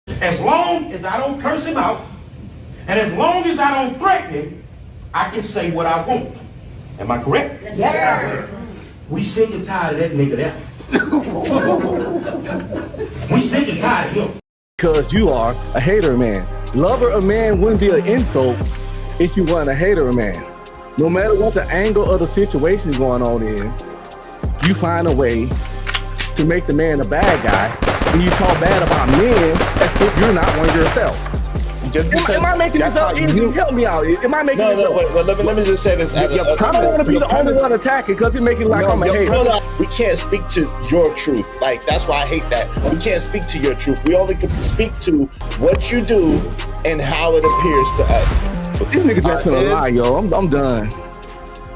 As long as I don't curse him out, and as long as I don't threaten him, I can say what I want. Am I correct? Yes, sir. We sick and tired of that nigga there. We sick and tired of him. Because you are a hater man. Lover of man wouldn't be an insult if you weren't a hater of man. No matter what the angle of the situation is going on in, you find a way to make the man a bad guy. When you talk bad about men, as if you're not one yourself. Am I making this up? Help me out. Am I making this up? No, let me just say this. I don't want to be the only one attacking because it making it like I'm a hater. We can't speak to your truth. Like, that's why I hate that. We can't speak to your truth. We only can speak to what you do and how it appears to us. These niggas just finna lie, yo. I'm done.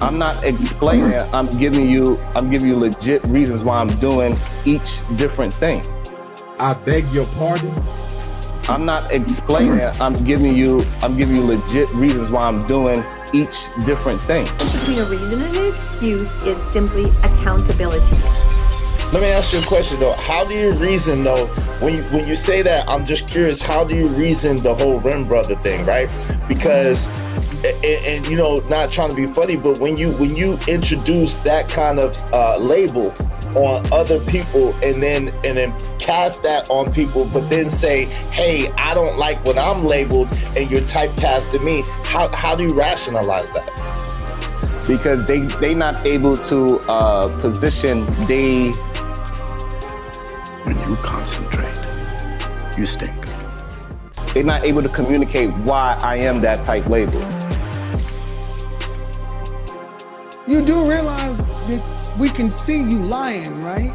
I'm not explaining it. I'm giving you legit reasons why I'm doing each different thing. I beg your pardon? I'm not explaining it. I'm giving you legit reasons why I'm doing each different thing. Between a reason and an excuse is simply accountability. Let me ask you a question though. How do you reason though, when you say that, I'm just curious, how do you reason the whole Rim brother thing, right? Because, and you know, not trying to be funny, but when you introduce that kind of label on other people and then cast that on people, but then say, hey, I don't like when I'm labeled and you're typecasting me, how do you rationalize that? Because they not able to position When you concentrate, you stink. They're not able to communicate why I am that type label. You do realize that we can see you lying, right?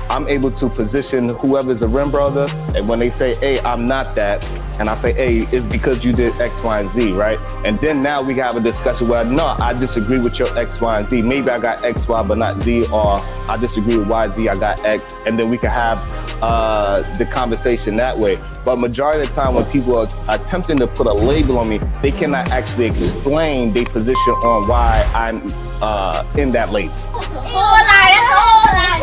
I'm able to position whoever's a Rim brother, and when they say, hey, I'm not that, and I say, hey, it's because you did X, Y, and Z, right? And then now we have a discussion where, no, I disagree with your X, Y, and Z. Maybe I got X, Y, but not Z, or I disagree with Y, Z, I got X, and then we can have the conversation that way. But majority of the time when people are attempting to put a label on me, they cannot actually explain their position on why I'm in that label. That's a whole lie. That's a whole lie.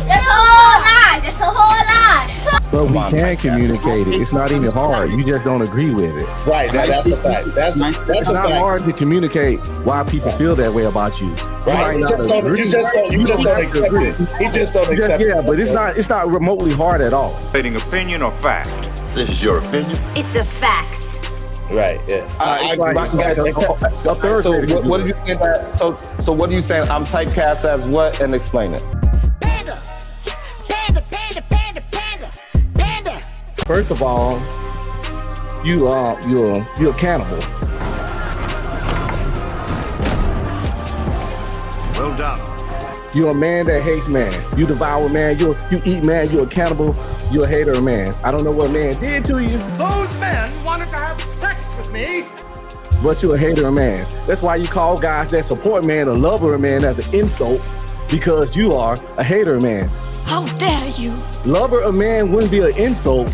That's a whole lie. That's a whole lie. But we can communicate it. It's not even hard. You just don't agree with it. Right, that's a fact. That's it's not hard to communicate why people feel that way about you. Right, you just don't accept it. He just don't accept it. Yeah, but it's not remotely hard at all. Opinion or fact? This is your opinion? It's a fact. Right, yeah. What did you say that? So what are you saying? I'm typecast as what? And explain it. Panda. Panda, panda, panda, panda, panda. First of all, you're a cannibal. Well done. You're a man that hates man. You devour man. You eat man. You're a cannibal. You're a hater of man. I don't know what man did to you. Those men wanted to have sex with me. But you're a hater of man. That's why you call guys that support man a lover of man as an insult, because you are a hater of man. How dare you? Lover of man wouldn't be an insult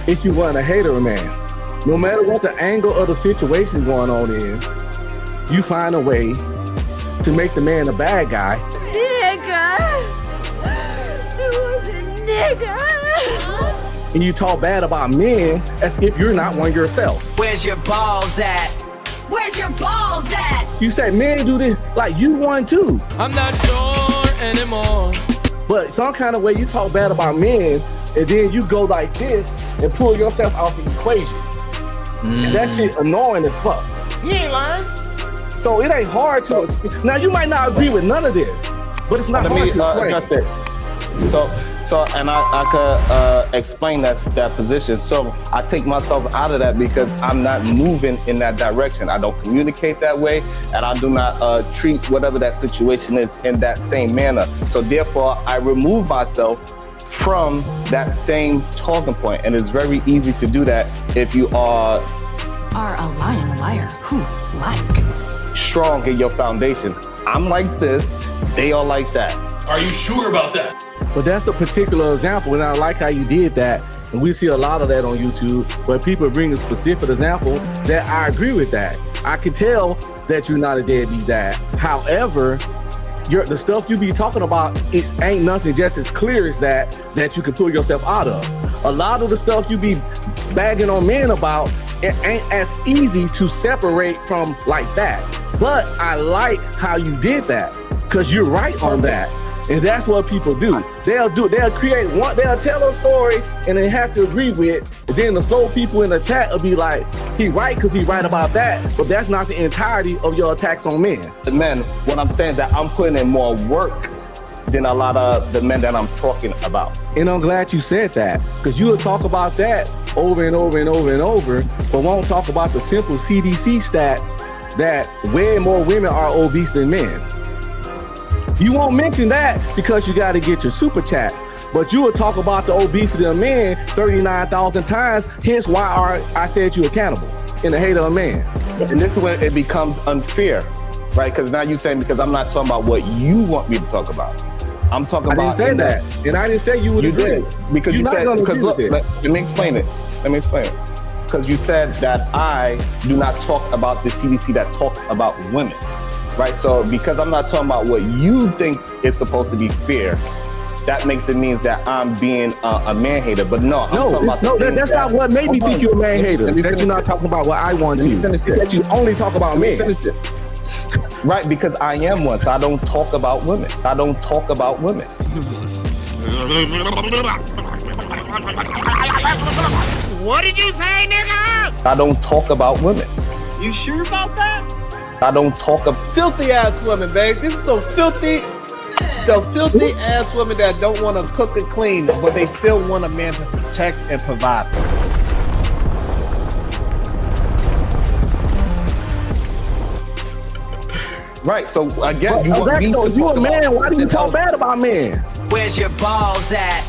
if you weren't a hater of man. No matter what the angle of the situation going on in, you find a way to make the man a bad guy. Nigga. It was a nigga. And you talk bad about men as if you're not one yourself. Where's your balls at? Where's your balls at? You say men do this like you one too. I'm not sure anymore. But some kind of way you talk bad about men and then you go like this and pull yourself out the equation. And that shit annoying as fuck. You ain't lying. So it ain't hard to, now you might not agree with none of this, but it's not hard to adjust it. So, and I could explain that position. So I take myself out of that because I'm not moving in that direction. I don't communicate that way, and I do not treat whatever that situation is in that same manner. So therefore, I remove myself from that same talking point, and it's very easy to do that if you are A lying liar who lies. Strong in your foundation. I'm like this, they are like that. Are you sure about that? But that's a particular example, and I like how you did that. And we see a lot of that on YouTube, where people bring a specific example that I agree with that. I can tell that you're not a deadbeat dad. However, the stuff you be talking about, it ain't nothing just as clear as that you can pull yourself out of. A lot of the stuff you be bagging on men about, it ain't as easy to separate from like that. But I like how you did that, because you're right on that. And that's what people do. They'll create one, they'll tell a story and they have to agree with it. And then the slow people in the chat will be like, he right because he right about that. But that's not the entirety of your attacks on men. The men, what I'm saying is that I'm putting in more work than a lot of the men that I'm talking about. And I'm glad you said that, because you will talk about that over and over and over and over, but won't talk about the simple CDC stats that way more women are obese than men. You won't mention that because you got to get your super chats, but you will talk about the obesity of men 39,000 times, hence why I said you accountable in the hate of a man. And this is when it becomes unfair, right? Because now you're saying, because I'm not talking about what you want me to talk about. I'm talking about— I didn't say that, and I didn't say you would agree. You did, because you said— because look, let me explain it. Because you said that I do not talk about the CDC that talks about women. Right, so because I'm not talking about what you think is supposed to be fair, that makes it means that I'm being a man hater. But no, that's not what made me think you're a man hater. That you're not talking about what I want to. That you only talk about men. Right, because I am one, so I don't talk about women. I don't talk about women. What did you say, nigga? I don't talk about women. You sure about that? I don't talk about filthy ass women, babe. This is so filthy. The filthy ass women that don't want to cook and clean, but they still want a man to protect and provide. Right. So again, you a man. Why do you talk bad about men? Where's your balls at?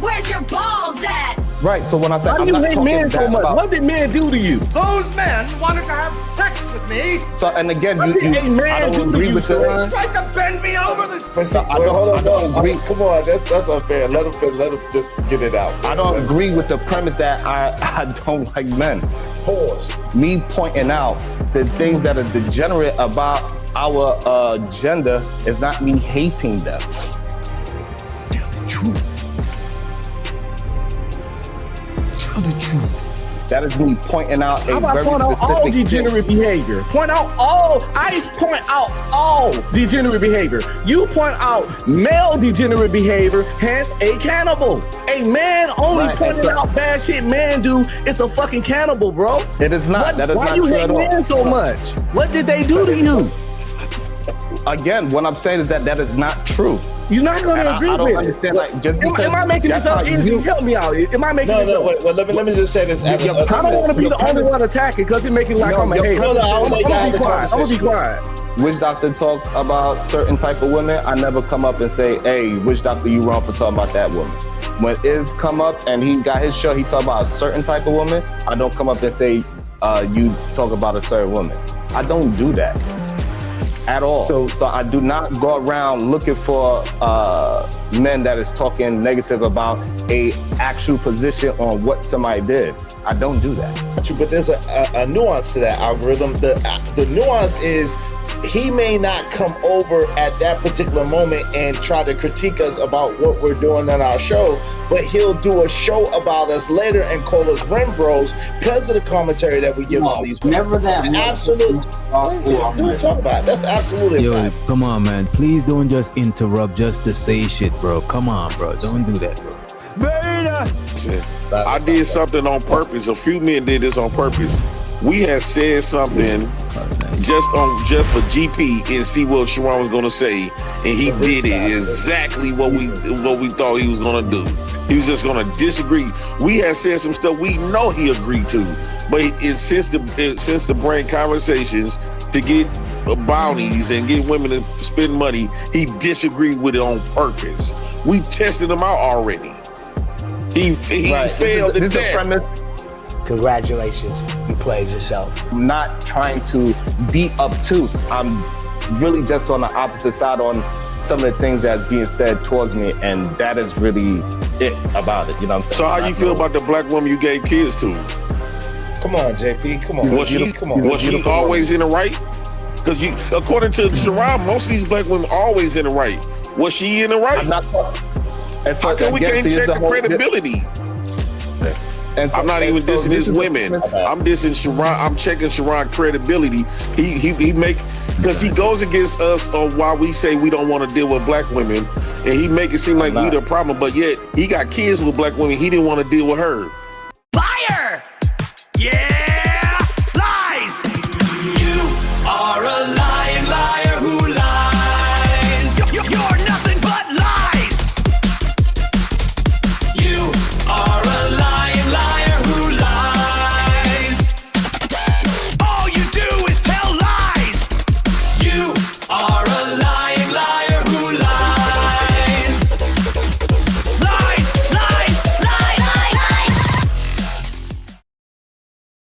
Where's your balls at? Right, so when I say why do you hate men so much? What did men do to you? Those men wanted to have sex with me. So, and again, I don't agree with the— They tried to bend me over this. But see, hold on, come on, that's unfair. Let him just get it out. I don't agree with the premise that I don't like men. Pause. Me pointing out the things that are degenerate about our gender is not me hating them. Tell the truth. The truth. That is me pointing out a very point out all specific degenerate behavior. I point out all degenerate behavior. You point out male degenerate behavior, hence a cannibal. A man only pointing out bad shit men do is a fucking cannibal, bro. It is not. That is why not you true hate at all. men so much? What did they do to you? Again, what I'm saying is that is not true. You're not going to agree with it. I don't understand. Like, just because am I making this up? Help me out. Am I making this up? Wait, let me just say this. I don't want to be the only one attacking because it makes it like I'm a hater. I'm going to be quiet. Witch doctor talk about certain type of women. I never come up and say, hey, witch doctor, you wrong for talking about that woman. When Iz come up and he got his show, he talk about a certain type of woman. I don't come up and say, you talk about a certain woman. I don't do that. At all. So I do not go around looking for men that is talking negative about a actual position on what somebody did. I don't do that. But there's a nuance to that algorithm. The nuance is he may not come over at that particular moment and try to critique us about what we're doing on our show, but he'll do a show about us later and call us Rim Bros because of the commentary that we give on these. Never that. Absolutely. What is this dude talking about? That's absolutely a fact. Come on, man. Please don't just interrupt just to say shit, bro. Come on, bro. Don't do that, bro. I did something on purpose. A few men did this on purpose. We had said something just for GP and see what Sharon was gonna say, and he did it exactly what we thought he was gonna do. He was just gonna disagree. We had said some stuff we know he agreed to, but since the brain conversations to get bounties and get women to spend money, he disagreed with it on purpose. We tested him out already. He failed the test. Congratulations, you played yourself. I'm not trying to be obtuse. I'm really just on the opposite side on some of the things that's being said towards me, and that is really it about it. You know what I'm saying? So how you feel about the black woman you gave kids to? Come on, JP. Come on. Was she always in the right? Because according to Sharon, most of these black women always in the right. Was she in the right? I'm not. And so how come we can't check the credibility? I'm not even dissing his women. I'm dissing Sharon. I'm checking Sharon credibility. He make, because he goes against us on why we say we don't want to deal with black women, and he make it seem like we the problem. But yet he got kids with black women. He didn't want to deal with her. Fire! Yeah!